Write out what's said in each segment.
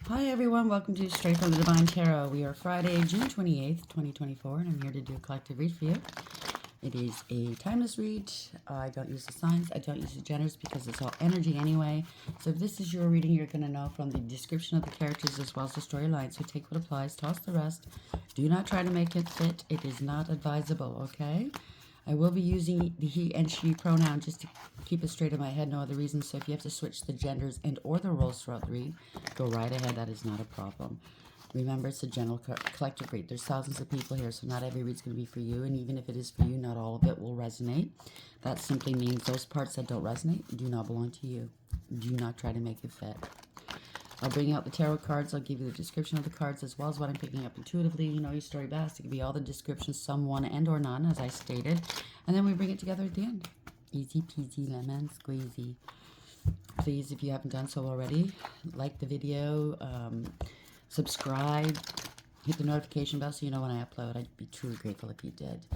Hi everyone, welcome to Straight from the Divine Tarot. We are Friday, June 28th, 2024, and I'm here to do a collective read for you. It is a timeless read. I don't use the signs, I don't use the genders because it's all energy anyway. So if this is your reading, you're going to know from the description of the characters as well as the storyline. So take what applies, toss the rest. Do not try to make it fit. It is not advisable, okay? I will be using the he and she pronoun just to keep it straight in my head, no other reason. So if you have to switch the genders and or the roles throughout the read, go right ahead. That is not a problem. Remember, it's a general collective read. There's thousands of people here, so not every read's going to be for you. And even if it is for you, not all of it will resonate. That simply means those parts that don't resonate do not belong to you. Do not try to make it fit. I'll bring out the tarot cards. I'll give you the description of the cards as well as what I'm picking up intuitively. You know your story best. It can be all the descriptions, some one and or none, as I stated. And then we bring it together at the end. Easy peasy lemon squeezy. Please, if you haven't done so already, like the video, subscribe, hit the notification bell so you know when I upload. I'd be truly grateful if you did.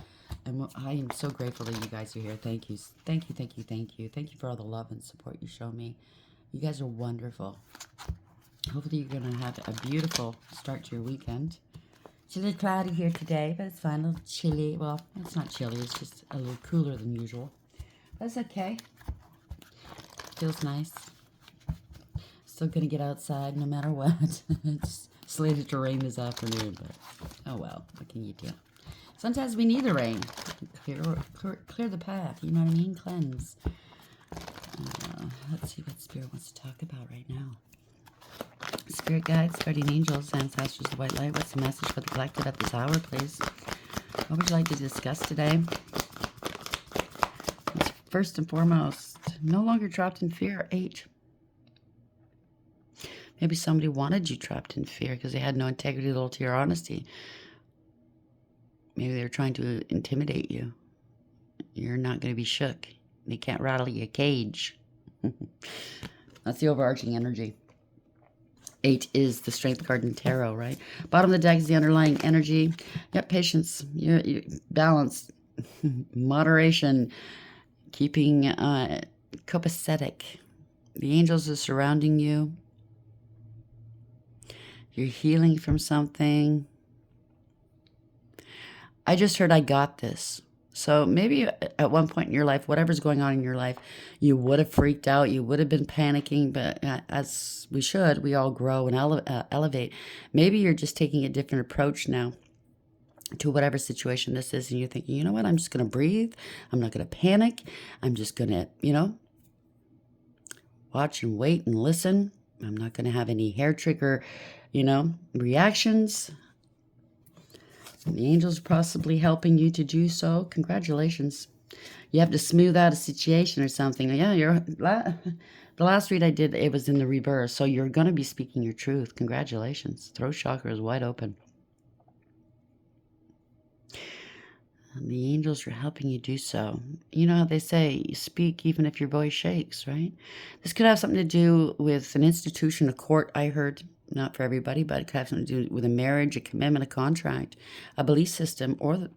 And I am so grateful that you guys are here. Thank you. Thank you, thank you, thank you. Thank you for all the love and support you show me. You guys are wonderful. Hopefully you're going to have a beautiful start to your weekend. It's a little cloudy here today, but it's fine. A little chilly. Well, it's not chilly. It's just a little cooler than usual. That's okay. Feels nice. Still going to get outside no matter what. It's slated to rain this afternoon, but oh well. What can you do? Sometimes we need the rain. Clear the path. You know what I mean? Cleanse. Let's see what Spirit wants to talk about right now. Spirit guides, guardian angels, ancestors of white light, what's the message for the collective at this hour, please? What would you like to discuss today? First and foremost, no longer trapped in fear. 8. Maybe somebody wanted you trapped in fear because they had no integrity, loyalty, or honesty. Maybe they were trying to intimidate you. You're not going to be shook. They can't rattle your cage. That's the overarching energy. 8 is the strength card in tarot, right? Bottom of the deck is the underlying energy. Yep, patience. You're balanced. Moderation. Keeping copacetic. The angels are surrounding you. You're healing from something. I just heard I got this. So maybe at one point in your life, whatever's going on in your life, you would have freaked out. You would have been panicking. But as we should, we all grow and elevate. Maybe you're just taking a different approach now to whatever situation this is. And you're thinking, you know what? I'm just going to breathe. I'm not going to panic. I'm just going to, watch and wait and listen. I'm not going to have any hair trigger, reactions. The angels are possibly helping you to do so. Congratulations. You have to smooth out a situation or something. Yeah, the last read I did, it was in the reverse. So you're going to be speaking your truth. Congratulations. Throat chakra is wide open. And the angels are helping you do so. You know how they say, you speak even if your voice shakes, right? This could have something to do with an institution, a court, I heard. Not for everybody, but it could have something to do with a marriage, a commitment, a contract, a belief system, or the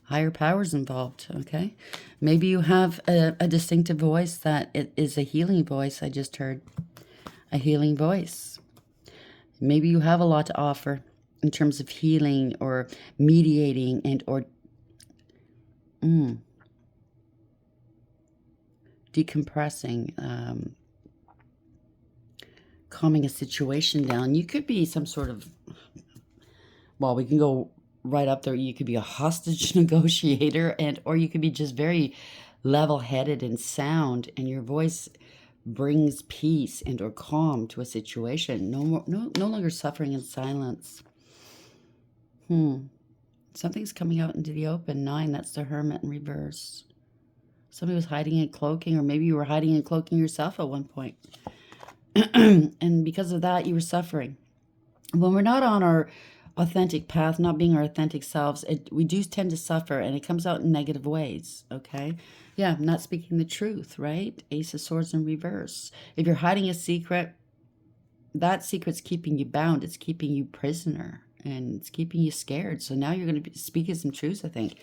higher powers involved, okay? Maybe you have a distinctive voice that it is a healing voice. I just heard a healing voice. Maybe you have a lot to offer in terms of healing or mediating and or decompressing, calming a situation down. You could be some sort of, well, we can go right up there. You could be a hostage negotiator, or you could be just very level-headed and sound, and your voice brings peace and or calm to a situation. No longer suffering in silence. Something's coming out into the open. 9, that's the Hermit in reverse. Somebody was hiding and cloaking, or maybe you were hiding and cloaking yourself at one point. And because of that, you were suffering. When we're not on our authentic path, not being our authentic selves, we do tend to suffer, and it comes out in negative ways, okay? Yeah, not speaking the truth, right? Ace of Swords in reverse. If you're hiding a secret, that secret's keeping you bound. It's keeping you prisoner, and it's keeping you scared. So now you're going to be speaking some truth, I think.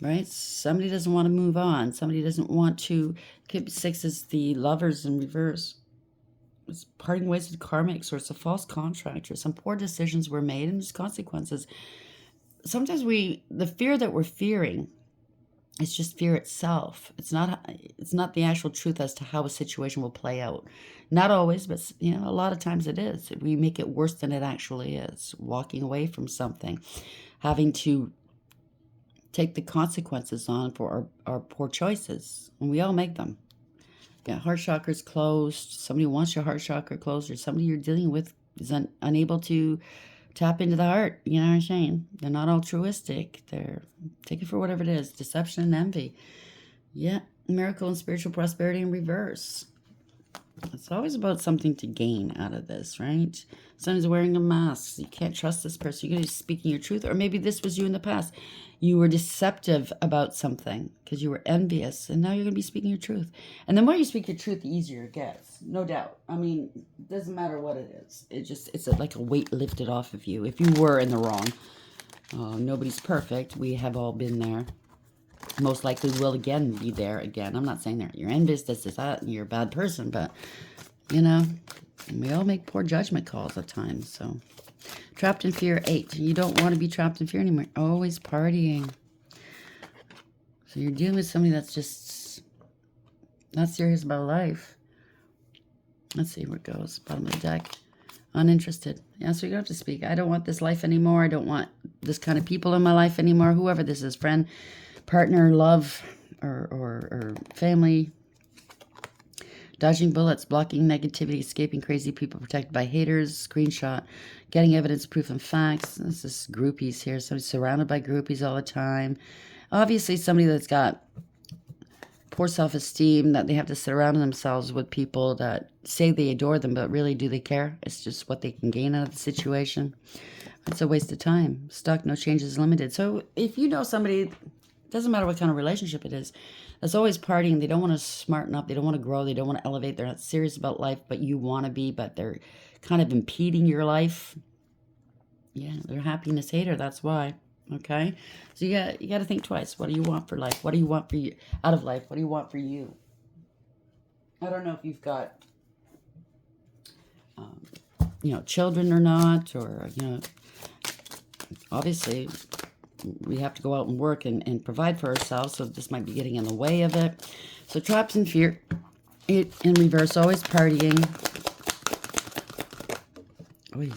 Right? Somebody doesn't want to move on. Somebody doesn't want to. 6 is the Lovers in reverse. It's parting ways with karmics, or it's a false contract, or some poor decisions were made and there's consequences. Sometimes the fear that we're fearing, it's just fear itself. It's not the actual truth as to how a situation will play out. Not always, but a lot of times it is. We make it worse than it actually is. Walking away from something, having to take the consequences on for our poor choices. And we all make them. Yeah, heart chakra's closed. Somebody wants your heart chakra closed, or somebody you're dealing with is unable to tap into the heart. You know what I'm saying? They're not altruistic. They're take it for whatever it is. Deception and envy. Yeah, miracle and spiritual prosperity in reverse. It's always about something to gain out of this, right? Someone's wearing a mask. You can't trust this person. You're going to be speaking your truth. Or maybe this was you in the past. You were deceptive about something because you were envious. And now you're going to be speaking your truth. And the more you speak your truth, the easier it gets. No doubt. I mean, it doesn't matter what it is. It's like a weight lifted off of you. If you were in the wrong. Nobody's perfect. We have all been there. Most likely will again be there again. I'm not saying that you're envious, this is that, and you're a bad person, but, we all make poor judgment calls at times, so. Trapped in fear, 8. You don't want to be trapped in fear anymore. Always partying. So you're dealing with somebody that's just not serious about life. Let's see where it goes. Bottom of the deck. Uninterested. Yeah, so you don't have to speak. I don't want this life anymore. I don't want this kind of people in my life anymore. Whoever this is, friend, partner, love, or family. Dodging bullets, blocking negativity, escaping crazy people, protected by haters, screenshot, getting evidence, proof, and facts. This is groupies here. Somebody surrounded by groupies all the time. Obviously, somebody that's got poor self-esteem, that they have to surround themselves with people that say they adore them, but really, do they care? It's just what they can gain out of the situation. It's a waste of time. Stuck, no changes, limited. So if you know somebody, doesn't matter what kind of relationship it is, that's always partying. They don't want to smarten up. They don't want to grow. They don't want to elevate. They're not serious about life, but you want to be, but they're kind of impeding your life. Yeah, they're a happiness hater. That's why. Okay? So you got to think twice. What do you want for life? What do you want for you out of life? What do you want for you? I don't know if you've got, children or not, or, obviously we have to go out and work and provide for ourselves, so this might be getting in the way of it. So trapped in fear, it in reverse, always partying. Oy.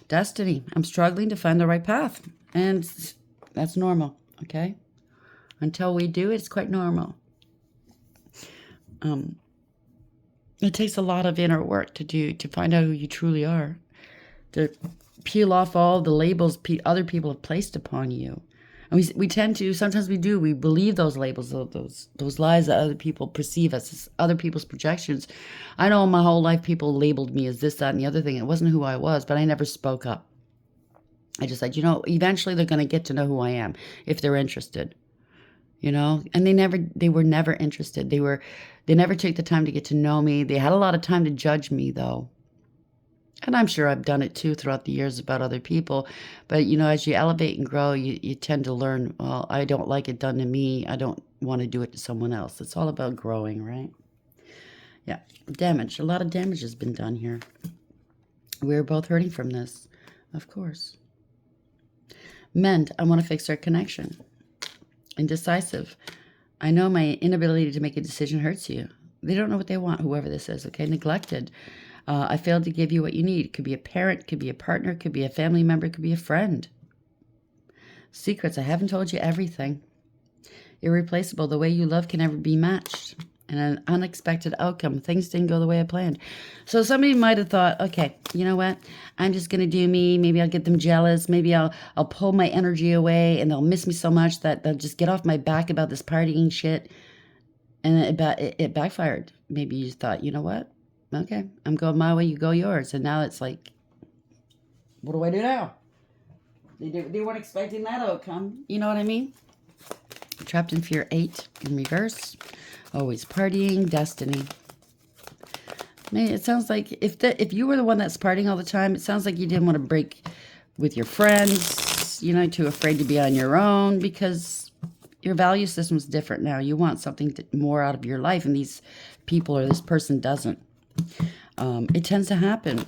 Destiny, I'm struggling to find the right path, and that's normal, okay? Until we do, it's quite normal. It takes a lot of inner work to find out who you truly are, to peel off all the labels other people have placed upon you. And we tend to, sometimes we believe those labels, those lies that other people perceive us as other people's projections. I know my whole life people labeled me as this, that, and the other thing. It wasn't who I was, but I never spoke up. I just said, eventually they're going to get to know who I am if they're interested. And they were never interested. They never took the time to get to know me. They had a lot of time to judge me, though. And I'm sure I've done it too throughout the years about other people. But, as you elevate and grow, you tend to learn, well, I don't like it done to me. I don't want to do it to someone else. It's all about growing, right? Yeah. Damage. A lot of damage has been done here. We're both hurting from this, of course. Mend. I want to fix our connection. Indecisive. I know my inability to make a decision hurts you. They don't know what they want, whoever this is, okay? Neglected. I failed to give you what you need. It could be a parent, could be a partner, could be a family member, could be a friend. Secrets. I haven't told you everything. Irreplaceable. The way you love can never be matched. And an unexpected outcome. Things didn't go the way I planned. So somebody might have thought, okay, you know what? I'm just going to do me. Maybe I'll get them jealous. Maybe I'll pull my energy away and they'll miss me so much that they'll just get off my back about this partying shit. And it backfired. Maybe you thought, you know what? Okay, I'm going my way, you go yours. And now it's like, what do I do now? They weren't expecting that outcome. You know what I mean? Trapped in fear, 8 in reverse. Always partying, destiny. Man, it sounds like if you were the one that's partying all the time, it sounds like you didn't want to break with your friends. Too afraid to be on your own because your value system is different now. You want something more out of your life, and these people or this person doesn't. It tends to happen.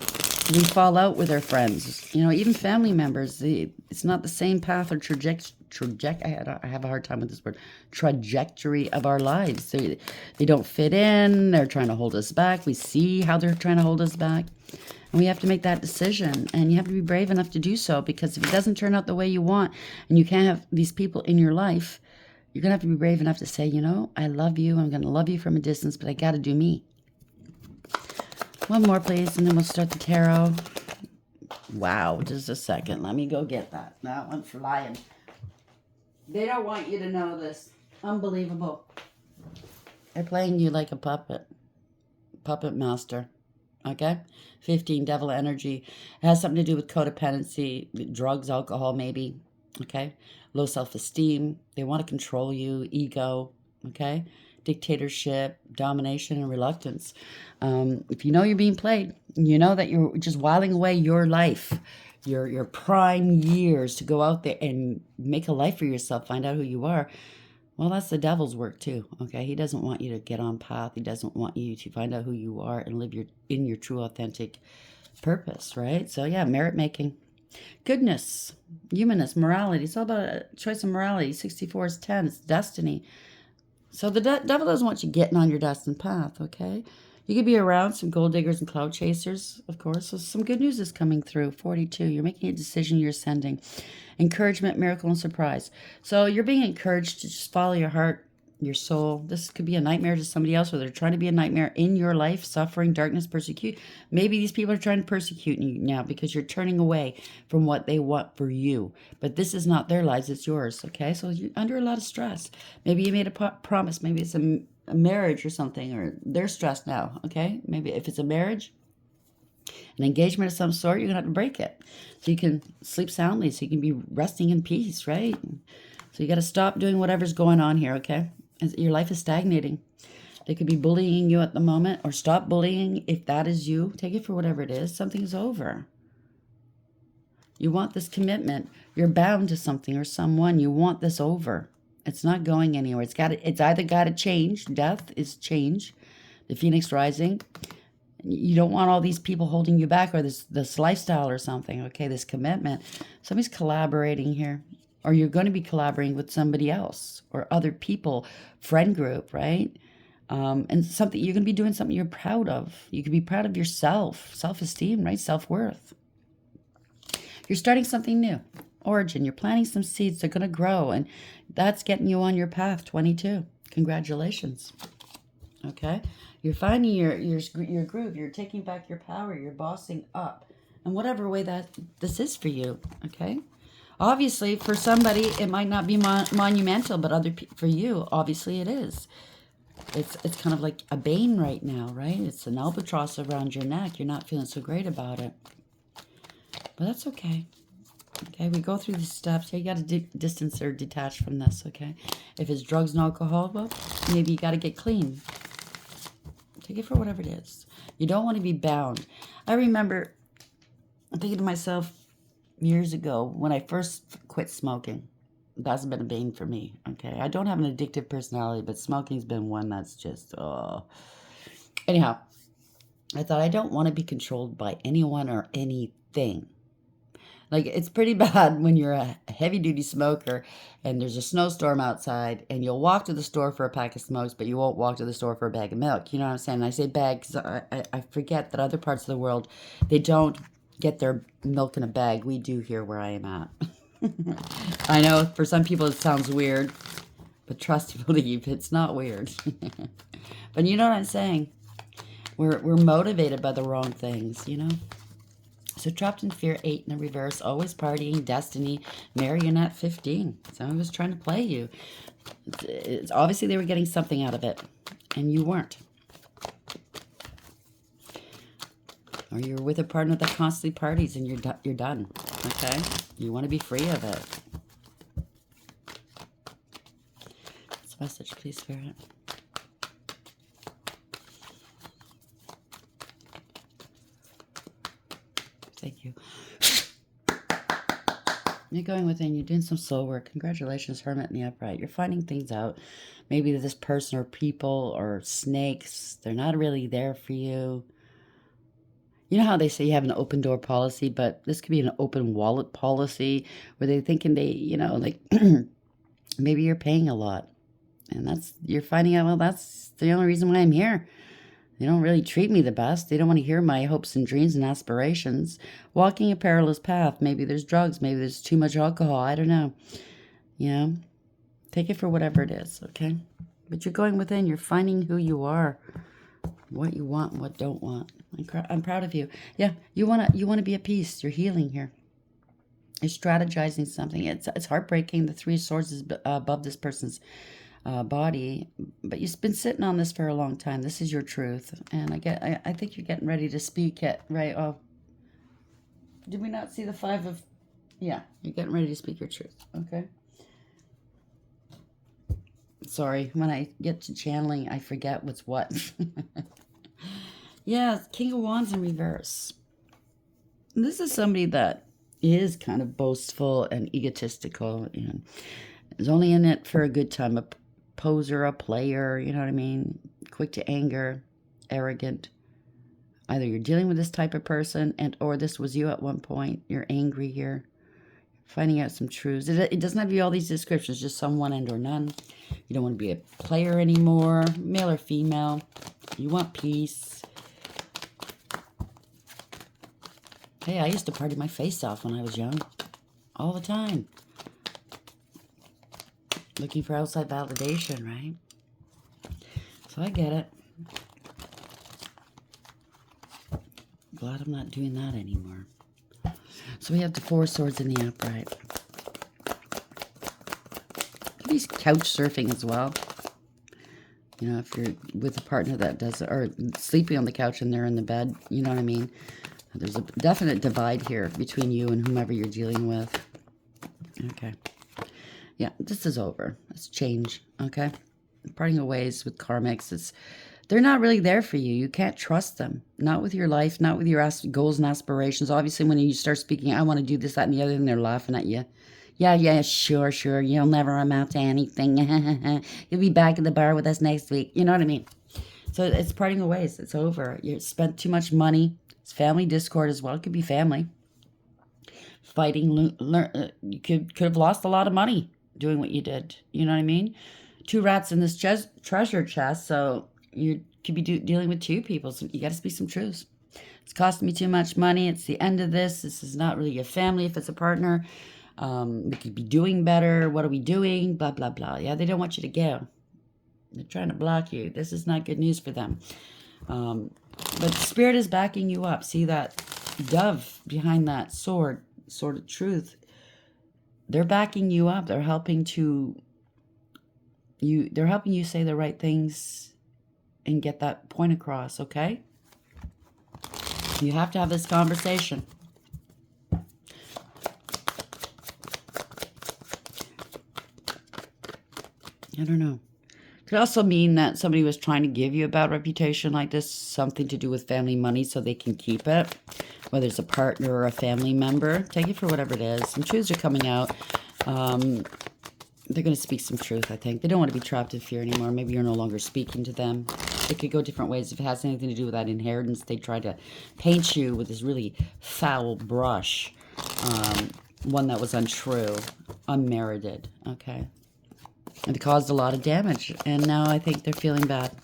We fall out with our friends, even family members. It's not the same path or I have a hard time with this word, trajectory of our lives. They don't fit in. They're trying to hold us back. We see how they're trying to hold us back. And we have to make that decision. And you have to be brave enough to do so, because if it doesn't turn out the way you want and you can't have these people in your life, you're going to have to be brave enough to say, I love you. I'm going to love you from a distance, but I got to do me. One more, please, and then we'll start the tarot. Wow, just a second. Let me go get that. That one's flying. They don't want you to know this. Unbelievable. They're playing you like a puppet. Puppet master. Okay? 15, devil energy. It has something to do with codependency, drugs, alcohol, maybe. Okay? Low self-esteem. They want to control you. Ego. Okay? Dictatorship, domination, and reluctance. If you know you're being played, you know that you're just whiling away your life, your prime years to go out there and make a life for yourself, find out who you are. Well, that's the devil's work too, okay? He doesn't want you to get on path. He doesn't want you to find out who you are and live in your true, authentic purpose, right? So yeah, merit making. Goodness, humanness, morality. It's all about a choice of morality. 64 is 10. It's destiny. So the devil doesn't want you getting on your destined path, okay? You could be around some gold diggers and cloud chasers, of course. So some good news is coming through. 42, you're making a decision, you're ascending. Encouragement, miracle, and surprise. So you're being encouraged to just follow your heart, your soul. This could be a nightmare to somebody else, or they're trying to be a nightmare in your life, suffering, darkness, persecute. Maybe these people are trying to persecute you now because you're turning away from what they want for you. But this is not their lives, it's yours, okay? So you're under a lot of stress. Maybe you made a promise. Maybe it's a marriage or something, or they're stressed now, okay? Maybe if it's a marriage, an engagement of some sort, you're going to have to break it so you can sleep soundly, so you can be resting in peace, right? So you got to stop doing whatever's going on here, okay? Your life is stagnating. They could be bullying you at the moment, or stop bullying. If that is you, take it for whatever it is. Something's over. You want this commitment. You're bound to something or someone. You want this over. It's not going anywhere. It's either got to change. Death is change. The Phoenix rising. You don't want all these people holding you back, or this lifestyle or something, okay? This commitment. Somebody's collaborating here. Or you're going to be collaborating with somebody else or other people, friend group, right? And something you're going to be doing something you're proud of. You can be proud of yourself, self-esteem, right? Self-worth. You're starting something new. Origin. You're planting some seeds. They're going to grow, and that's getting you on your path. 22. Congratulations. Okay, you're finding your groove. You're taking back your power. You're bossing up, in whatever way that this is for you. Okay. Obviously, for somebody, it might not be monumental, but for you, obviously it is. It's kind of like a bane right now, right? It's an albatross around your neck. You're not feeling so great about it. But that's okay. Okay, we go through the steps. You got to distance or detach from this, okay? If it's drugs and alcohol, well, maybe you got to get clean. Take it for whatever it is. You don't want to be bound. I remember thinking to myself, years ago, when I first quit smoking, that's been a bane for me, okay? I don't have an addictive personality, but smoking's been one that's just, Anyhow, I thought I don't want to be controlled by anyone or anything. Like, it's pretty bad when you're a heavy-duty smoker and there's a snowstorm outside and you'll walk to the store for a pack of smokes, but you won't walk to the store for a bag of milk. You know what I'm saying? And I say bag because I forget that other parts of the world, they don't get their milk in a bag. We do here where I am at. I know for some people it sounds weird, but trust and believe, it's not weird. But you know what I'm saying? We're motivated by the wrong things, you know? So trapped in fear, 8 in the reverse, always partying, destiny, marionette, 15. Someone was trying to play you. It's obviously they were getting something out of it, and you weren't. Or you're with a partner that constantly parties and you're done, okay? You want to be free of it. What's the message, please, Spirit? Thank you. You're going within. You're doing some soul work. Congratulations, Hermit in the upright. You're finding things out. Maybe this person or people or snakes, they're not really there for you. You know how they say you have an open door policy, but this could be an open wallet policy where they're thinking they, like maybe you're paying a lot. And you're finding out, well, that's the only reason why I'm here. They don't really treat me the best. They don't want to hear my hopes and dreams and aspirations. Walking a perilous path. Maybe there's drugs. Maybe there's too much alcohol. I don't know. Take it for whatever it is, okay? But you're going within. You're finding who you are, what you want, and what don't want. I'm proud of you. Yeah, you wanna be at peace. You're healing here. You're strategizing something. It's heartbreaking. The Three of Swords is above this person's body, but you've been sitting on this for a long time. This is your truth, and I think you're getting ready to speak it, right? Oh, did we not see the Five of? Yeah, you're getting ready to speak your truth. Okay. Sorry, when I get to channeling, I forget what's what. Yeah, King of Wands in reverse. This is somebody that is kind of boastful and egotistical and is only in it for a good time. A poser, a player, you know what I mean? Quick to anger, arrogant. Either you're dealing with this type of person or this was you at one point. You're angry here. Finding out some truths. It doesn't have to be all these descriptions, just some one end or none. You don't want to be a player anymore, male or female. You want peace. Hey, I used to party my face off when I was young. All the time. Looking for outside validation, right? So I get it. Glad I'm not doing that anymore. So we have the Four of Swords in the upright. Could be couch surfing as well. If you're with a partner that does, or sleeping on the couch and they're in the bed, you know what I mean? There's a definite divide here between you and whomever you're dealing with. Okay. Yeah, this is over. It's change, okay? Parting of ways with karmics. They're not really there for you. You can't trust them. Not with your life, not with your goals and aspirations. Obviously, when you start speaking, I want to do this, that, and the other, and they're laughing at you. Yeah, sure. You'll never amount to anything. You'll be back at the bar with us next week. You know what I mean? So it's parting of ways. It's over. You spent too much money. It's family discord as well. It could be family. Fighting. You could have lost a lot of money doing what you did. You know what I mean? Two rats in this treasure chest. So you could be dealing with two people. So you got to speak some truths. It's costing me too much money. It's the end of this. This is not really a family if it's a partner. We could be doing better. What are we doing? Blah, blah, blah. Yeah, they don't want you to go. They're trying to block you. This is not good news for them. But Spirit is backing you up. See that dove behind that sword of truth? They're backing you up. They're helping they're helping you say the right things and get that point across, okay? You have to have this conversation. I don't know. Could also mean that somebody was trying to give you a bad reputation like this, something to do with family money so they can keep it, whether it's a partner or a family member. Take it for whatever it is. Some truths are coming out. They're going to speak some truth, I think. They don't want to be trapped in fear anymore. Maybe you're no longer speaking to them. It could go different ways. If it has anything to do with that inheritance, they try to paint you with this really foul brush, one that was untrue, unmerited, okay? And it caused a lot of damage, and now I think they're feeling bad.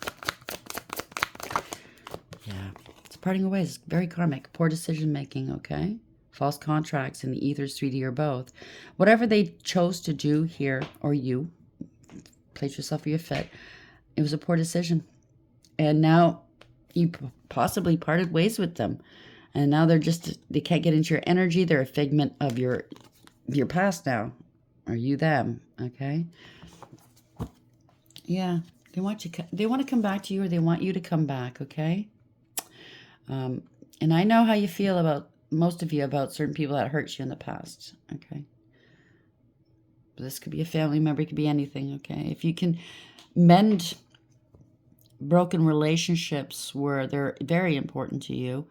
Yeah, it's parting of ways. Very karmic. Poor decision-making, okay? False contracts in the ethers, 3D, or both. Whatever they chose to do here, or you, place yourself where you fit, it was a poor decision. And now you possibly parted ways with them. And now they can't get into your energy. They're a figment of your past now. Or you, them, okay? Yeah, they want to come back to you, or they want you to come back, okay? And I know how you feel about, most of you, about certain people that hurt you in the past, okay? But this could be a family member, it could be anything, okay? If you can mend broken relationships where they're very important to you,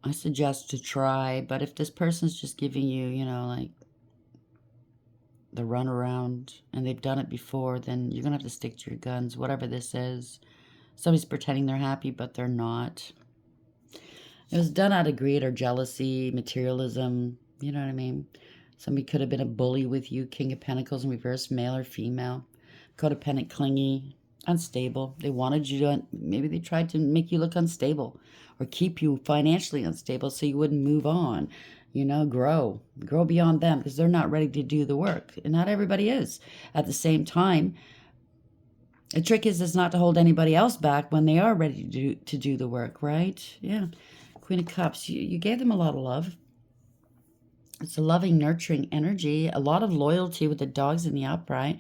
I suggest to try. But if this person's just giving you, like, the runaround, and they've done it before, then you're going to have to stick to your guns, whatever this is. Somebody's pretending they're happy, but they're not. It was done out of greed or jealousy, materialism, you know what I mean? Somebody could have been a bully with you, King of Pentacles in reverse, male or female. Codependent, clingy, unstable. They wanted you to, maybe they tried to make you look unstable or keep you financially unstable so you wouldn't move on. You know, grow beyond them because they're not ready to do the work. And not everybody is. At the same time, the trick is not to hold anybody else back when they are ready to do the work, right? Yeah. Queen of Cups, you gave them a lot of love. It's a loving, nurturing energy. A lot of loyalty with the dogs in the upright.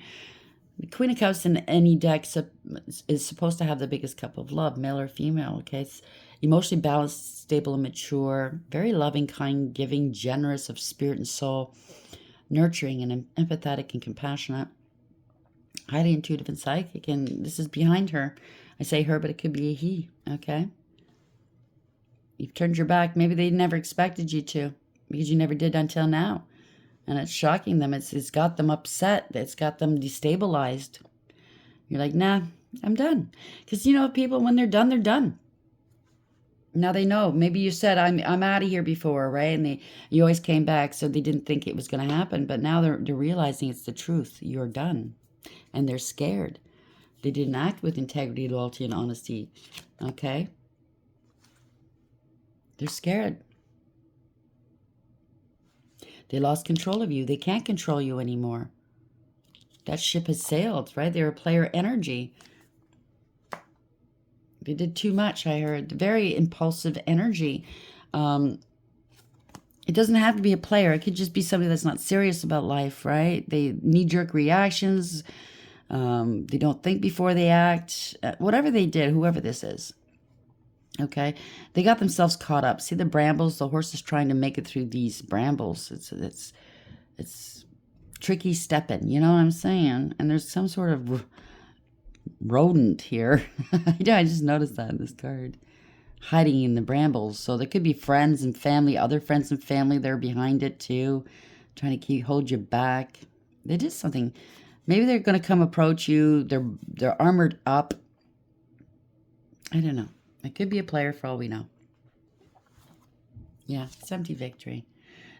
The Queen of Cups in any deck is supposed to have the biggest cup of love, male or female, okay? It's emotionally balanced, stable, and mature. Very loving, kind, giving, generous of spirit and soul. Nurturing and empathetic and compassionate. Highly intuitive and psychic. And this is behind her. I say her, but it could be a he, okay? You've turned your back. Maybe they never expected you to because you never did until now. And it's shocking them. It's got them upset. It's got them destabilized. You're like, nah, I'm done. Because, you know, people, when they're done, they're done. Now they know. Maybe you said, I'm out of here before, right? And you always came back, so they didn't think it was going to happen. But now they're realizing it's the truth. You're done. And they're scared. They didn't act with integrity, loyalty, and honesty. Okay? They're scared. They lost control of you. They can't control you anymore. That ship has sailed, right? They're a player energy. They did too much, I heard. Very impulsive energy. It doesn't have to be a player. It could just be somebody that's not serious about life, right? They knee-jerk reactions. They don't think before they act. Whatever they did, whoever this is. Okay, they got themselves caught up. See the brambles? The horse is trying to make it through these brambles. It's tricky stepping. You know what I'm saying? And there's some sort of rodent here. Yeah, I just noticed that in this card, hiding in the brambles. So there could be friends and family, other friends and family. They're behind it too, trying to hold you back. They did something. Maybe they're going to come approach you. They're armored up. I don't know. It could be a player for all we know. Yeah, it's empty victory.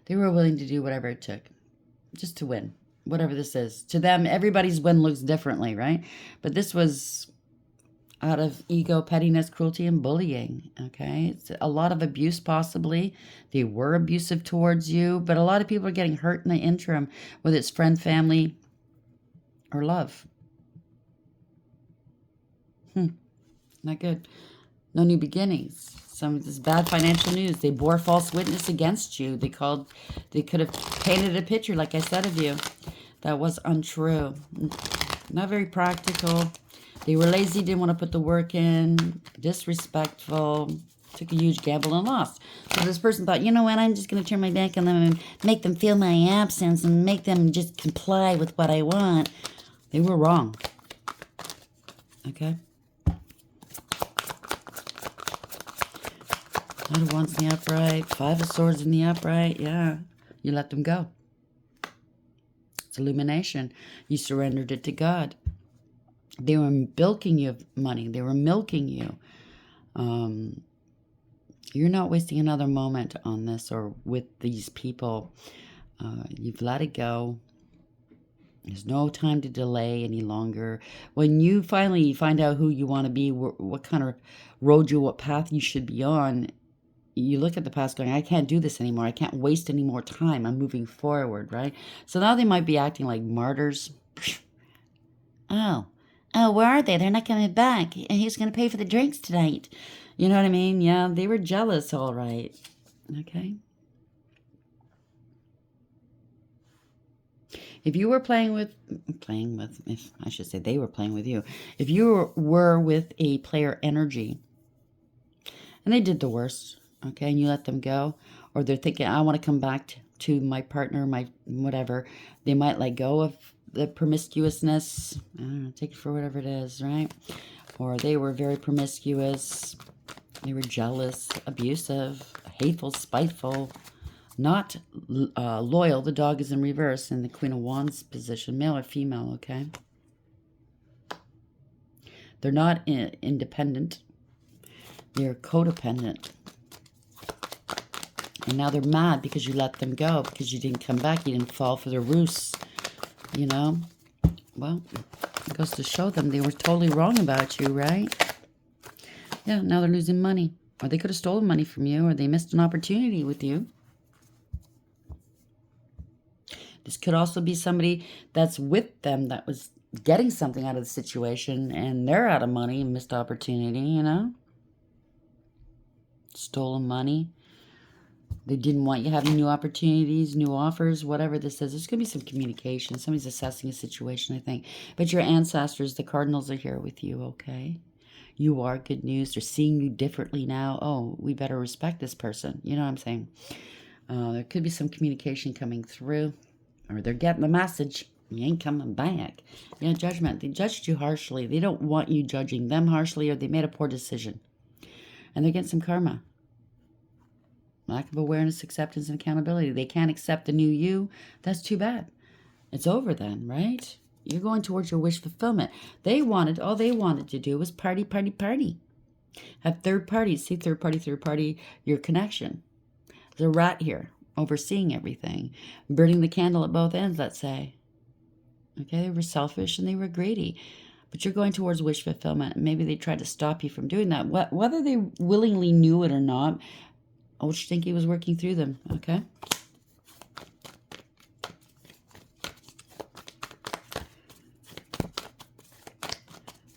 They were willing to do whatever it took just to win, whatever this is. To them, everybody's win looks differently, right? But this was out of ego, pettiness, cruelty, and bullying, okay? It's a lot of abuse possibly. They were abusive towards you, but a lot of people are getting hurt in the interim, whether it's friend, family, or love. Not good. No new beginnings. Some of this bad financial news. They bore false witness against you. They could have painted a picture, like I said, of you that was untrue. Not very practical. They were lazy, didn't want to put the work in, disrespectful, took a huge gamble and lost. So this person thought, you know what, I'm just going to turn my back on them and make them feel my absence and make them just comply with what I want. They were wrong. Okay? Knight of Wands in the upright. Five of Swords in the upright. Yeah. You let them go. It's illumination. You surrendered it to God. They were bilking you of money. They were milking you. You're not wasting another moment on this or with these people. You've let it go. There's no time to delay any longer. When you finally find out who you want to be, what kind of road what path you should be on, you look at the past going, I can't do this anymore. I can't waste any more time. I'm moving forward, right? So now they might be acting like martyrs. Oh, where are they? They're not coming back. He's going to pay for the drinks tonight. You know what I mean? Yeah, they were jealous, all right. Okay. If you were if I should say they were playing with you. If you were with a player energy, and they did the worst, okay, and you let them go, or they're thinking, I want to come back to my partner, my whatever, they might let go of the promiscuousness. I don't know, take it for whatever it is, right? Or they were very promiscuous. They were jealous, abusive, hateful, spiteful, Not loyal. The dog is in reverse in the Queen of Wands position. Male or female, okay? They're not independent. They're codependent. And now they're mad because you let them go, because you didn't come back. You didn't fall for their ruse, you know? Well, it goes to show them they were totally wrong about you, right? Yeah, now they're losing money. Or they could have stolen money from you, or they missed an opportunity with you. This could also be somebody that's with them that was getting something out of the situation, and they're out of money and missed opportunity, you know? Stolen money. They didn't want you having new opportunities, new offers, whatever this is. There's going to be some communication. Somebody's assessing a situation, I think. But your ancestors, the cardinals, are here with you, okay? You are good news. They're seeing you differently now. Oh, we better respect this person. You know what I'm saying? There could be some communication coming through. Or they're getting the message. You ain't coming back. Yeah, judgment. They judged you harshly. They don't want you judging them harshly, or they made a poor decision. And they're getting some karma. Lack of awareness, acceptance, and accountability. They can't accept the new you. That's too bad. It's over then, right? You're going towards your wish fulfillment. All they wanted to do was party, party, party. Have third parties. See, third party, your connection. There's a rat here, overseeing everything. Burning the candle at both ends, let's say. Okay, they were selfish and they were greedy. But you're going towards wish fulfillment. Maybe they tried to stop you from doing that. Whether they willingly knew it or not, Old Stinky was working through them, okay?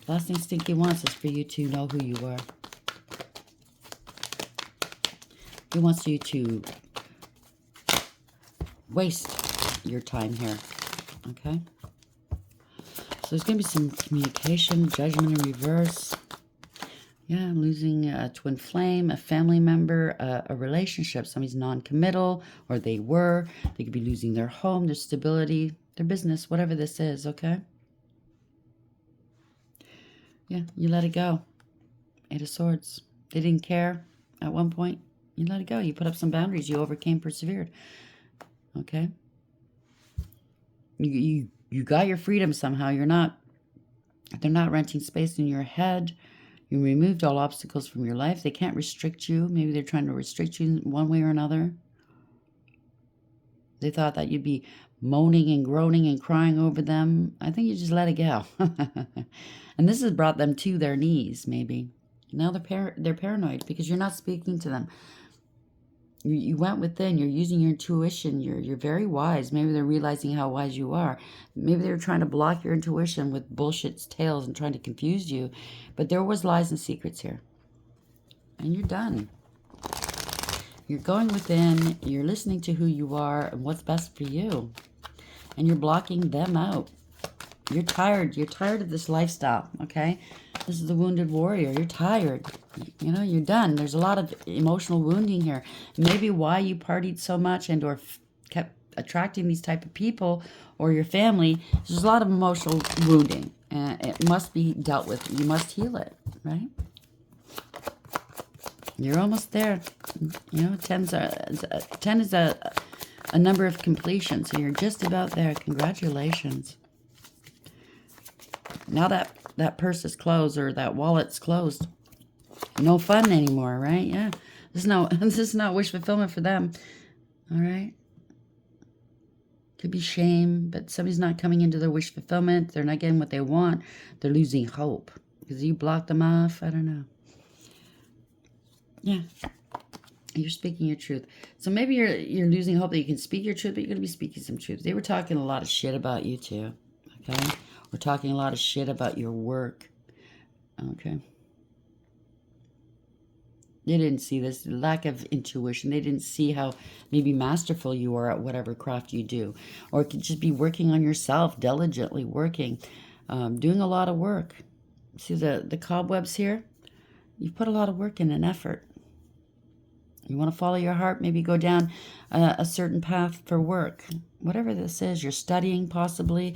Last thing Stinky wants is for you to know who you are. He wants you to waste your time here, okay? So there's going to be some communication, judgment in reverse. Yeah, I'm losing a twin flame, a family member, a relationship. Somebody's non-committal, or they were. They could be losing their home, their stability, their business, whatever this is, okay? Yeah, you let it go. 8 of Swords. They didn't care at one point. You let it go. You put up some boundaries. You overcame, persevered. Okay? You got your freedom somehow. They're not renting space in your head. You removed all obstacles from your life. They can't restrict you. Maybe they're trying to restrict you one way or another. They thought that you'd be moaning and groaning and crying over them. I think you just let it go. And this has brought them to their knees, maybe. Now they're paranoid because you're not speaking to them. You went within. You're using your intuition. You're very wise. Maybe they're realizing how wise you are. Maybe they're trying to block your intuition with bullshit tales and trying to confuse you. But there was lies and secrets here. And you're done. You're going within. You're listening to who you are and what's best for you. And you're blocking them out. You're tired. You're tired of this lifestyle, okay? This is the wounded warrior. You're tired. You know, you're done. There's a lot of emotional wounding here. Maybe why you partied so much and or kept attracting these type of people or your family. There's a lot of emotional wounding. And it must be dealt with. You must heal it, right? You're almost there. You know, 10 is a number of completion. So you're just about there. Congratulations. Now that purse is closed or that wallet's closed. No fun anymore, right? Yeah. This is not wish fulfillment for them. All right. Could be shame, but somebody's not coming into their wish fulfillment. They're not getting what they want. They're losing hope because you blocked them off. I don't know. Yeah. You're speaking your truth. So maybe you're losing hope that you can speak your truth, but you're going to be speaking some truth. They were talking a lot of shit about you too. Okay? We're talking a lot of shit about your work. Okay? They didn't see this lack of intuition. They didn't see how maybe masterful you are at whatever craft you do. Or it could just be working on yourself, diligently working, doing a lot of work. See the cobwebs here? You put a lot of work in and effort. You want to follow your heart, maybe go down a certain path for work. Whatever this is, you're studying possibly.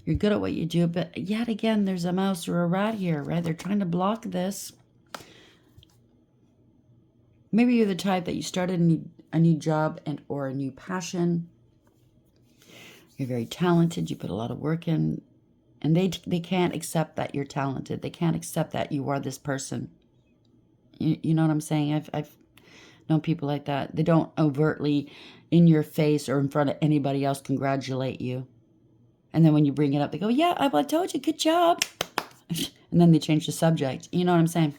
You're good at what you do, but yet again, there's a mouse or a rat here, right? They're trying to block this. Maybe you're the type that you started and a new job and or a new passion. You're very talented. You put a lot of work in. And they can't accept that you're talented. They can't accept that you are this person. You know what I'm saying? I've known people like that. They don't overtly in your face or in front of anybody else congratulate you. And then when you bring it up, they go, yeah, I told you, good job. And then they change the subject. You know what I'm saying?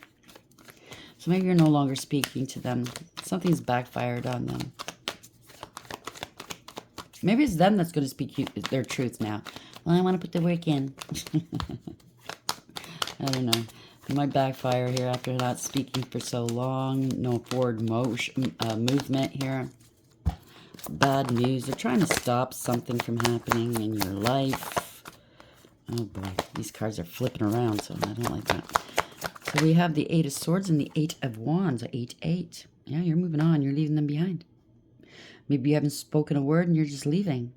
So maybe you're no longer speaking to them. Something's backfired on them. Maybe it's them that's going to speak their truth now. Well, I want to put the work in. I don't know. It might backfire here after not speaking for so long. No forward movement here. Bad news. They're trying to stop something from happening in your life. Oh boy. These cards are flipping around, so I don't like that. So we have the 8 of Swords and the 8 of Wands. 8-8. Yeah, you're moving on. You're leaving them behind. Maybe you haven't spoken a word and you're just leaving.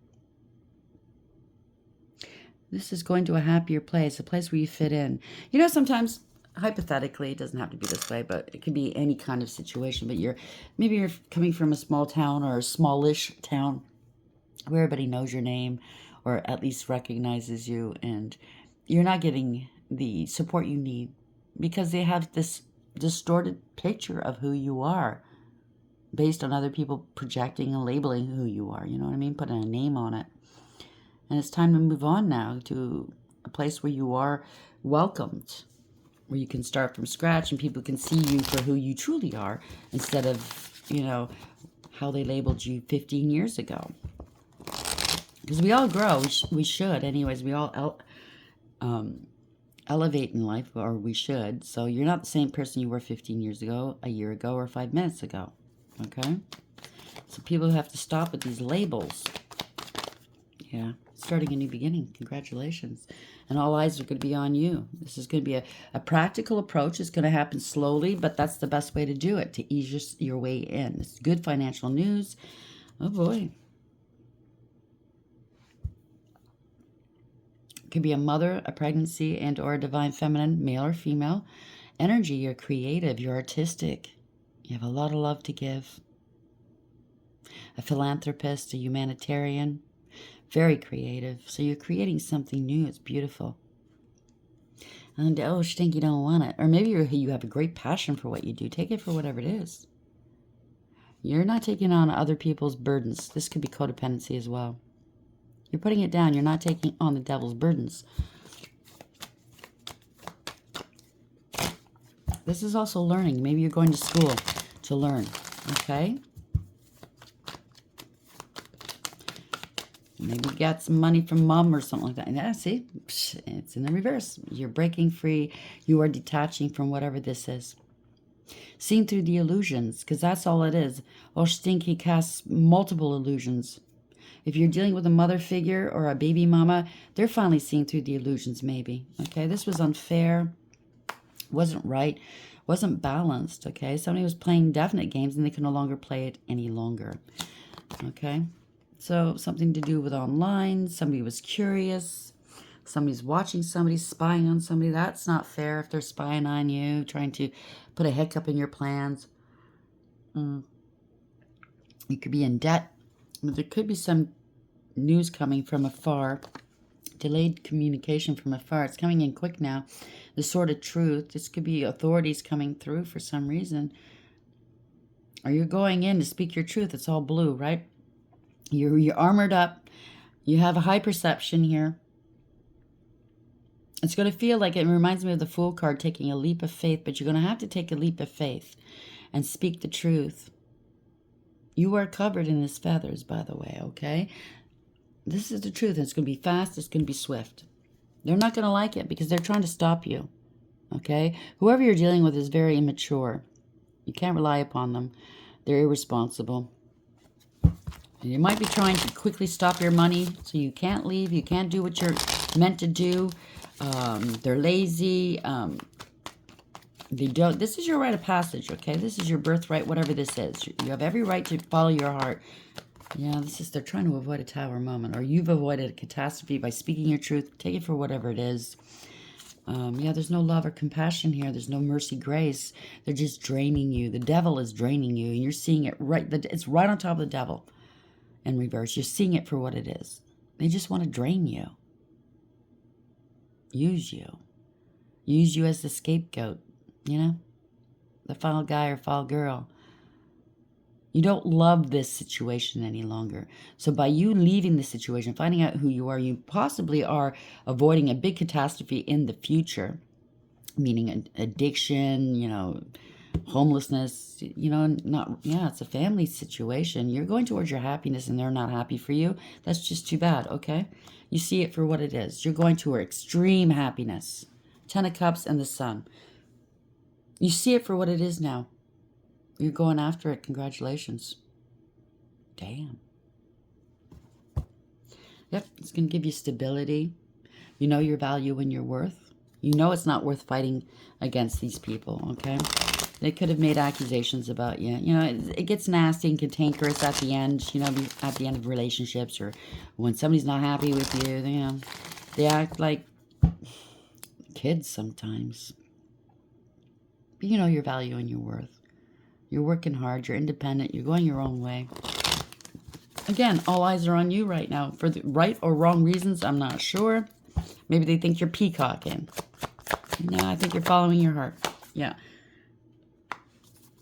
This is going to a happier place, a place where you fit in. You know, sometimes, hypothetically, it doesn't have to be this way, but it could be any kind of situation. But maybe you're coming from a small town or a smallish town where everybody knows your name or at least recognizes you, and you're not getting the support you need because they have this distorted picture of who you are based on other people projecting and labeling who you are. You know what I mean? Putting a name on it. And it's time to move on now to a place where you are welcomed, where you can start from scratch and people can see you for who you truly are instead of, you know, how they labeled you 15 years ago. Because we all grow. We should. Anyways, we all elevate in life, or we should. So you're not the same person you were 15 years ago, a year ago, or 5 minutes ago. Okay? So people have to stop with these labels. Yeah. Starting a new beginning. Congratulations. And all eyes are going to be on you. This is going to be a practical approach. It's going to happen slowly, but that's the best way to do it, to ease your way in. It's good financial news. Oh, boy. It could be a mother, a pregnancy, and or a divine feminine, male or female. Energy, you're creative, you're artistic. You have a lot of love to give. A philanthropist, a humanitarian. Very creative. So you're creating something new. It's beautiful. And oh, stink, you don't want it. Or maybe you have a great passion for what you do. Take it for whatever it is. You're not taking on other people's burdens. This could be codependency as well. You're putting it down. You're not taking on the devil's burdens. This is also learning. Maybe you're going to school to learn. Okay? Maybe you got some money from mom or something like that. Yeah, see? It's in the reverse. You're breaking free. You are detaching from whatever this is. Seeing through the illusions, because that's all it is. Oh, Stinky casts multiple illusions. If you're dealing with a mother figure or a baby mama, they're finally seeing through the illusions, maybe. Okay, this was unfair. Wasn't right. Wasn't balanced, okay? Somebody was playing definite games and they can no longer play it any longer. Okay? So something to do with online. Somebody was curious. Somebody's watching somebody, spying on somebody. That's not fair if they're spying on you, trying to put a hiccup in your plans. You could be in debt. But there could be some news coming from afar. Delayed communication from afar. It's coming in quick now. The sword of truth. This could be authorities coming through for some reason. Or you're going in to speak your truth. It's all blue, right? You're armored up. You have a high perception here. It's going to feel like, it reminds me of the Fool card, taking a leap of faith, but you're going to have to take a leap of faith and speak the truth. You are covered in his feathers, by the way, okay? This is the truth. It's going to be fast. It's going to be swift. They're not going to like it because they're trying to stop you, okay? Whoever you're dealing with is very immature. You can't rely upon them. They're irresponsible. And you might be trying to quickly stop your money so you can't leave. You can't do what you're meant to do. They're lazy. They don't. This is your rite of passage, okay? This is your birthright, whatever this is. You have every right to follow your heart. Yeah, they're trying to avoid a tower moment, or you've avoided a catastrophe by speaking your truth. Take it for whatever it is. Yeah, there's no love or compassion here. There's no mercy, grace. They're just draining you. The devil is draining you, and you're seeing it right. It's right on top of the devil in reverse. You're seeing it for what it is. They just want to drain you, use you as the scapegoat, you know, the final guy or final girl. You don't love this situation any longer. So by you leaving the situation, finding out who you are, you possibly are avoiding a big catastrophe in the future, meaning addiction, homelessness, it's a family situation. You're going towards your happiness and they're not happy for you. That's just too bad, okay? You see it for what it is. You're going to extreme happiness. 10 of Cups and the Sun. You see it for what it is now. You're going after it. Congratulations. Damn. Yep, it's going to give you stability. You know your value and your worth. You know it's not worth fighting against these people, okay? They could have made accusations about you. It gets nasty and cantankerous at the end, at the end of relationships, or when somebody's not happy with you, they act like kids sometimes. But you know your value and your worth. You're working hard. You're independent. You're going your own way. Again, all eyes are on you right now. For the right or wrong reasons, I'm not sure. Maybe they think you're peacocking. No, I think you're following your heart. Yeah.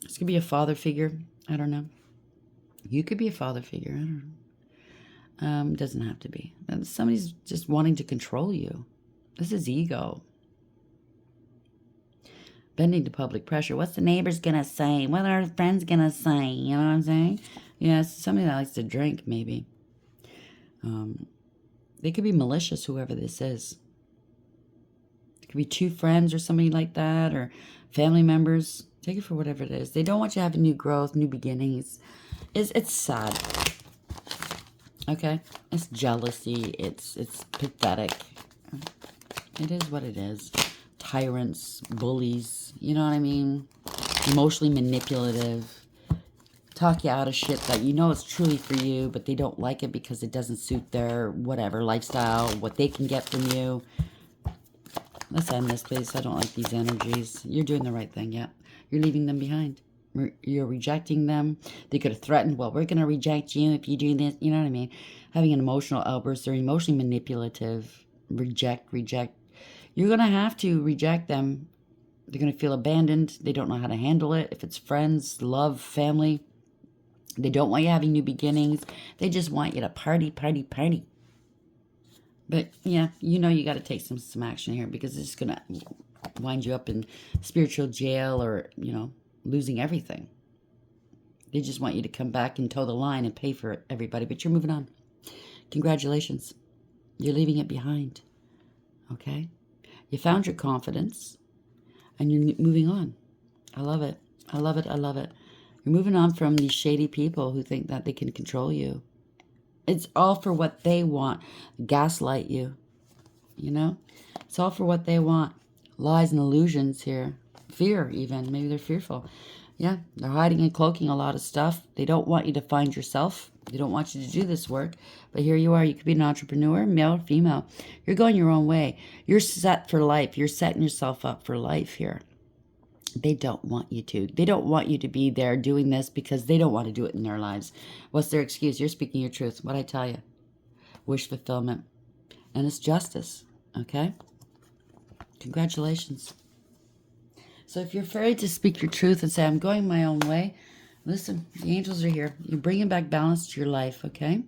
This could be a father figure. I don't know. You could be a father figure. I don't know. It doesn't have to be. Somebody's just wanting to control you. This is ego. Bending to public pressure. What's the neighbors going to say? What are friends going to say? You know what I'm saying? Yeah, somebody that likes to drink, maybe. They could be malicious, whoever this is. It could be two friends or somebody like that, or family members. Take it for whatever it is. They don't want you to have a new growth, new beginnings. It's sad. Okay? It's jealousy. It's pathetic. It is what it is. Tyrants, bullies, you know what I mean? Emotionally manipulative. Talk you out of shit that you know is truly for you, but they don't like it because it doesn't suit their whatever lifestyle, what they can get from you. Let's end this, please. I don't like these energies. You're doing the right thing, yeah. You're leaving them behind. You're rejecting them. They could have threatened, well, we're going to reject you if you do this. You know what I mean? Having an emotional outburst. They're emotionally manipulative. Reject. You're going to have to reject them. They're going to feel abandoned. They don't know how to handle it. If it's friends, love, family, they don't want you having new beginnings. They just want you to party. But, yeah, you got to take some action here because it's going to wind you up in spiritual jail or, losing everything. They just want you to come back and toe the line and pay for it, everybody. But you're moving on. Congratulations. You're leaving it behind. Okay? You found your confidence, and you're moving on. I love it. You're moving on from these shady people who think that they can control you. It's all for what they want. Gaslight you. It's all for what they want. Lies and illusions here. Fear, even. Maybe they're fearful. Yeah, they're hiding and cloaking a lot of stuff. They don't want you to find yourself. They don't want you to do this work. But here you are. You could be an entrepreneur, male or female. You're going your own way. You're set for life. You're setting yourself up for life here. They don't want you to. They don't want you to be there doing this because they don't want to do it in their lives. What's their excuse? You're speaking your truth. What I tell you. Wish fulfillment. And it's justice. Okay? Congratulations. So if you're afraid to speak your truth and say, I'm going my own way, listen, the angels are here. You're bringing back balance to your life, okay?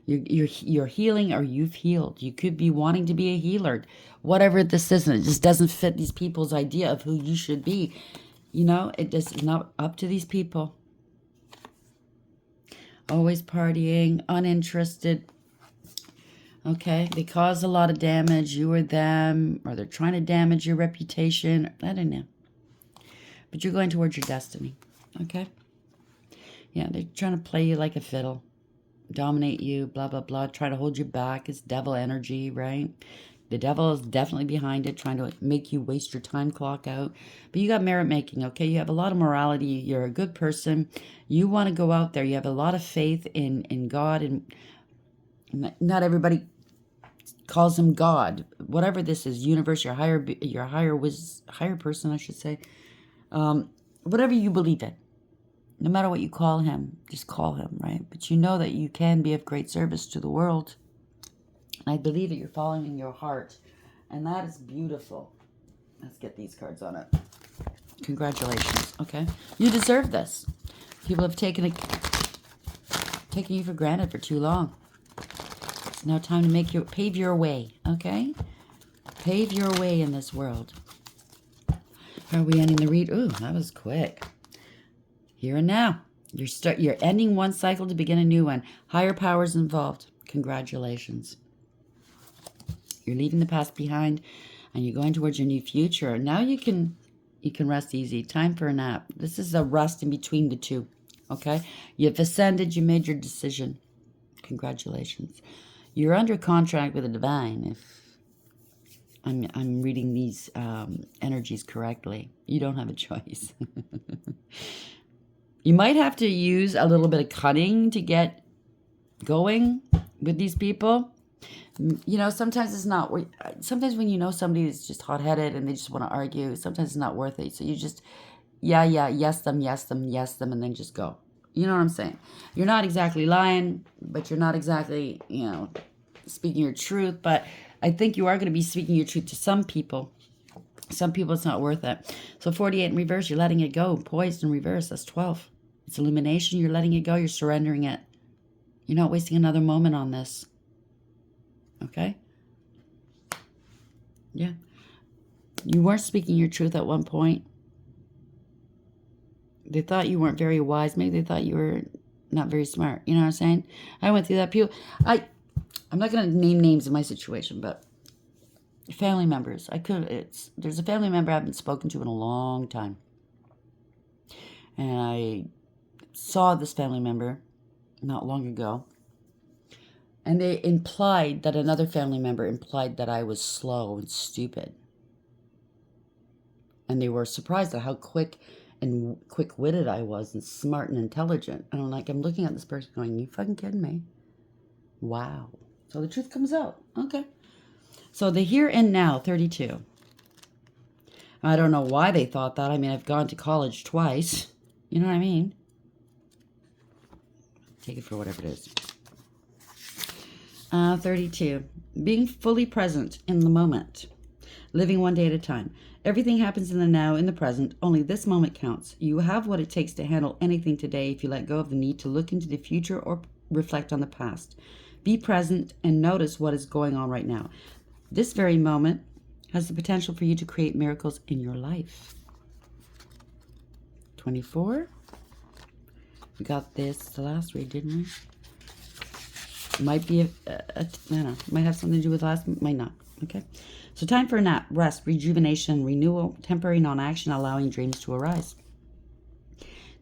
You're healing or you've healed. You could be wanting to be a healer. Whatever this is, and it just doesn't fit these people's idea of who you should be. It's not up to these people. Always partying, uninterested. Okay, they cause a lot of damage, you or them, or they're trying to damage your reputation. I don't know. But you're going towards your destiny, okay? Yeah, they're trying to play you like a fiddle, dominate you, blah, blah, blah, try to hold you back. It's devil energy, right? The devil is definitely behind it, trying to make you waste your time clock out. But you got merit making, okay? You have a lot of morality. You're a good person. You want to go out there. You have a lot of faith in God, and not everybody calls him God, whatever this is, universe, your higher person, I should say, whatever you believe in. No matter what you call him, just call him, right? But you know that you can be of great service to the world. I believe that you're following your heart, and that is beautiful. Let's get these cards on it. Congratulations, okay? You deserve this. People have taken you for granted for too long. It's now time to pave your way, okay? Pave your way in this world. How are we ending the read? Ooh, that was quick. Here and now. You're ending one cycle to begin a new one. Higher powers involved. Congratulations. You're leaving the past behind and you're going towards your new future. Now you can rest easy. Time for a nap. This is a rest in between the two. Okay? You've ascended, you made your decision. Congratulations. You're under contract with the divine if I'm reading these energies correctly. You don't have a choice. You might have to use a little bit of cunning to get going with these people. You know, sometimes it's not. Sometimes when you know somebody is just hot-headed and they just want to argue, sometimes it's not worth it. So you just, yes them, and then just go. You know what I'm saying? You're not exactly lying, but you're not exactly, speaking your truth. But I think you are going to be speaking your truth to some people. Some people, it's not worth it. So 48 in reverse, you're letting it go. Poised in reverse, that's 12. It's illumination. You're letting it go. You're surrendering it. You're not wasting another moment on this. Okay? Yeah. You weren't speaking your truth at one point. They thought you weren't very wise. Maybe they thought you were not very smart. You know what I'm saying? I went through that. I'm not going to name names in my situation, but family members. There's a family member I haven't spoken to in a long time. And I saw this family member not long ago. And they implied that another family member implied that I was slow and stupid. And they were surprised at how quick-witted I was and smart and intelligent. And I'm looking at this person going, you fucking kidding me? Wow. So the truth comes out. Okay. So the here and now, 32. I don't know why they thought that. I mean, I've gone to college twice. You know what I mean? Take it for whatever it is. 32. Being fully present in the moment. Living one day at a time. Everything happens in the now, in the present. Only this moment counts. You have what it takes to handle anything today if you let go of the need to look into the future or reflect on the past. Be present and notice what is going on right now. This very moment has the potential for you to create miracles in your life. 24. We got this the last read, didn't we? Might be I don't know. Might have something to do with last. Might not. Okay. So time for a nap, rest, rejuvenation, renewal, temporary non-action, allowing dreams to arise.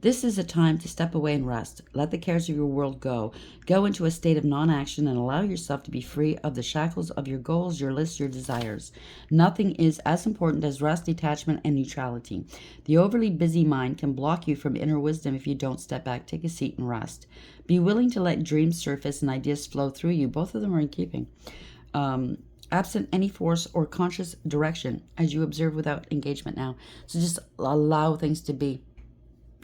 This is a time to step away and rest. Let the cares of your world go. Go into a state of non-action and allow yourself to be free of the shackles of your goals, your lists, your desires. Nothing is as important as rest, detachment, and neutrality. The overly busy mind can block you from inner wisdom if you don't step back, take a seat, and rest. Be willing to let dreams surface and ideas flow through you. Both of them are in keeping. Absent any force or conscious direction as you observe without engagement now. So just allow things to be.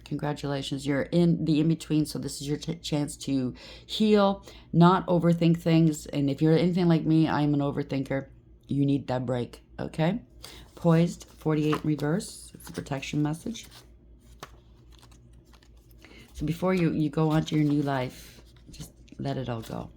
Congratulations. You're in the in-between, so this is your chance to heal, not overthink things. And if you're anything like me, I'm an overthinker. You need that break, okay? Poised, 48 in reverse. It's a protection message. So before you go on to your new life, just let it all go.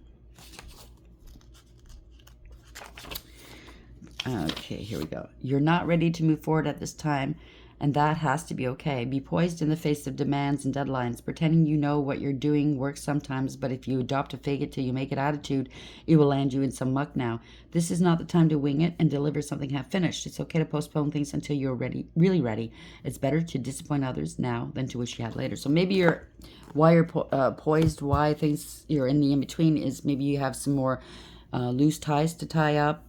Okay, here we go. You're not ready to move forward at this time, and that has to be okay. Be poised in the face of demands and deadlines. Pretending you know what you're doing works sometimes, but if you adopt a fake it till you make it attitude, it will land you in some muck now. This is not the time to wing it and deliver something half finished. It's okay to postpone things until you're ready, really ready. It's better to disappoint others now than to wish you had later. So maybe why you're poised, why things you're in the in-between is maybe you have some more loose ties to tie up,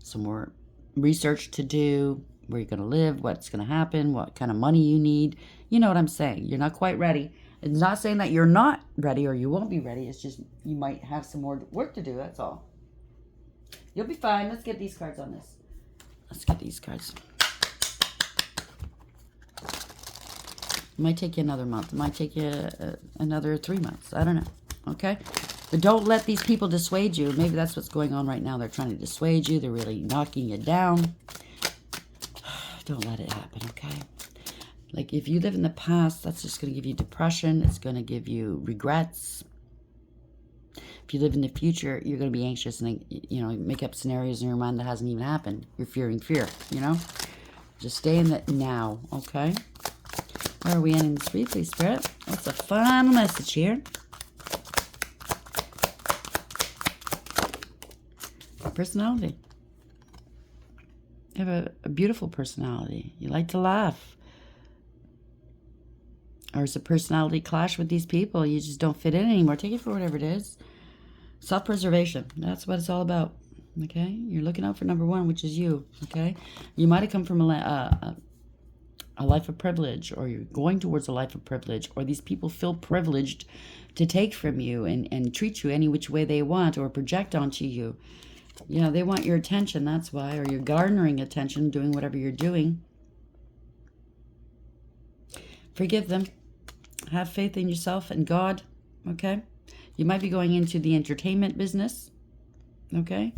some more research to do, where you're going to live, what's going to happen, what kind of money you need. You know what I'm saying. You're not quite ready. It's not saying that you're not ready or you won't be ready. It's just you might have some more work to do. That's all. You'll be fine. Let's get these cards on this. Let's get these cards. It might take you another month. It might take you another 3 months. I don't know. Okay? But don't let these people dissuade you. Maybe that's what's going on right now. They're trying to dissuade you. They're really knocking you down. Don't let it happen, okay? Like, if you live in the past, that's just going to give you depression. It's going to give you regrets. If you live in the future, you're going to be anxious and, make up scenarios in your mind that hasn't even happened. You're fearing fear, Just stay in the now, okay? Where are we ending this read, please, Spirit? What's the final message here? Personality. You have a beautiful personality. You like to laugh. Or it's a personality clash with these people. You just don't fit in anymore. Take it for whatever it is. Self-preservation. That's what it's all about. Okay? You're looking out for number one, which is you. Okay? You might have come from a life of privilege, or you're going towards a life of privilege, or these people feel privileged to take from you and treat you any which way they want or project onto you. They want your attention, that's why, or you're garnering attention, doing whatever you're doing. Forgive them. Have faith in yourself and God, okay? You might be going into the entertainment business, okay?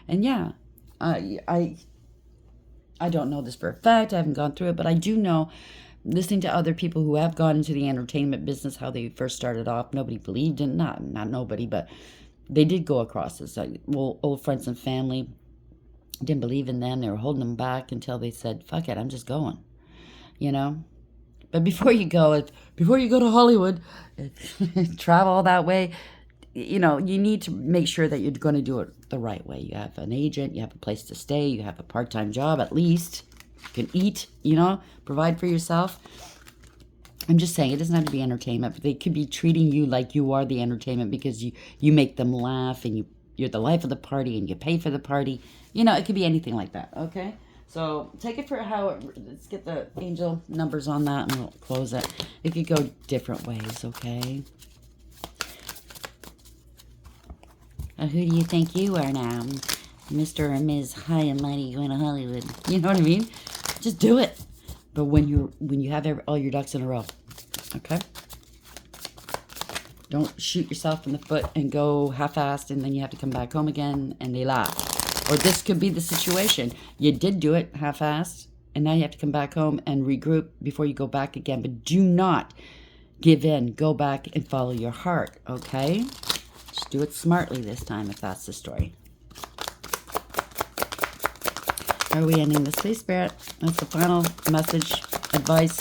And yeah, I don't know this for a fact. I haven't gone through it, but I do know, listening to other people who have gone into the entertainment business, how they first started off, nobody believed in, not nobody, but they did go across this. Old friends and family didn't believe in them. They were holding them back until they said, fuck it, I'm just going, But before you go to Hollywood, travel that way, you need to make sure that you're going to do it the right way. You have an agent, you have a place to stay, you have a part-time job at least. You can eat, provide for yourself. I'm just saying, it doesn't have to be entertainment, but they could be treating you like you are the entertainment because you make them laugh and you're the life of the party and you pay for the party. It could be anything like that, okay? So take it for let's get the angel numbers on that and we'll close it. It could go different ways, okay? Who do you think you are now? Mr. or Ms. High and Mighty going to Hollywood. You know what I mean? Just do it. But when you have all your ducks in a row, okay? Don't shoot yourself in the foot and go half-assed and then you have to come back home again and they laugh. Or this could be the situation. You did do it half-assed and now you have to come back home and regroup before you go back again. But do not give in. Go back and follow your heart, okay? Just do it smartly this time if that's the story. Are we ending this, please, Spirit? That's the final message, advice.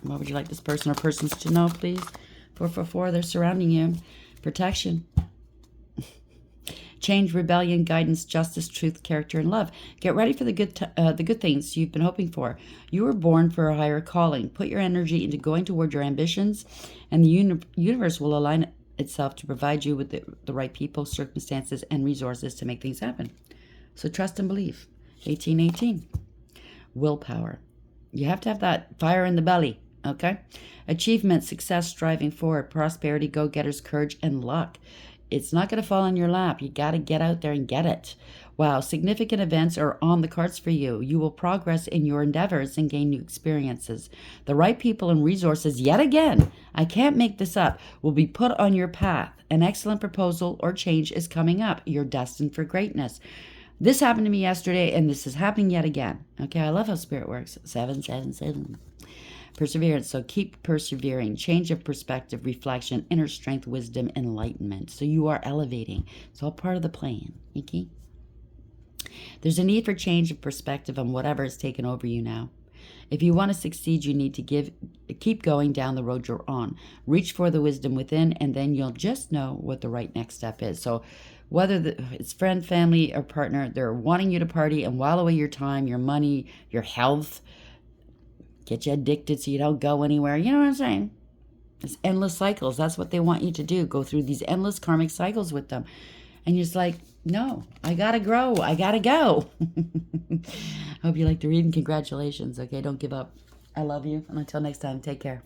What would you like this person or persons to know, please? 444, they're surrounding you. Protection. Change, rebellion, guidance, justice, truth, character, and love. Get ready for the good things you've been hoping for. You were born for a higher calling. Put your energy into going toward your ambitions, and the universe will align itself to provide you with the right people, circumstances, and resources to make things happen. So trust and believe. 1818. Willpower. You have to have that fire in the belly, okay? Achievement, success, striving forward, prosperity, go-getters, courage, and luck. It's not going to fall in your lap. You got to get out there and get it. Wow, significant events are on the cards for you. You will progress in your endeavors and gain new experiences. The right people and resources, yet again, I can't make this up, will be put on your path. An excellent proposal or change is coming up. You're destined for greatness. This happened to me yesterday, and this is happening yet again. Okay, I love how Spirit works. 777. Perseverance. So keep persevering. Change of perspective, reflection, inner strength, wisdom, enlightenment. So you are elevating. It's all part of the plan. Okay? There's a need for change of perspective on whatever has taken over you now. If you want to succeed, you need to keep going down the road you're on. Reach for the wisdom within, and then you'll just know what the right next step is. So whether it's friend, family, or partner, they're wanting you to party and while away your time, your money, your health, get you addicted so you don't go anywhere. You know what I'm saying? It's endless cycles. That's what they want you to do. Go through these endless karmic cycles with them. And you're just like, no, I got to grow. I got to go. Hope you like the reading. Congratulations. Okay, don't give up. I love you. And until next time, take care.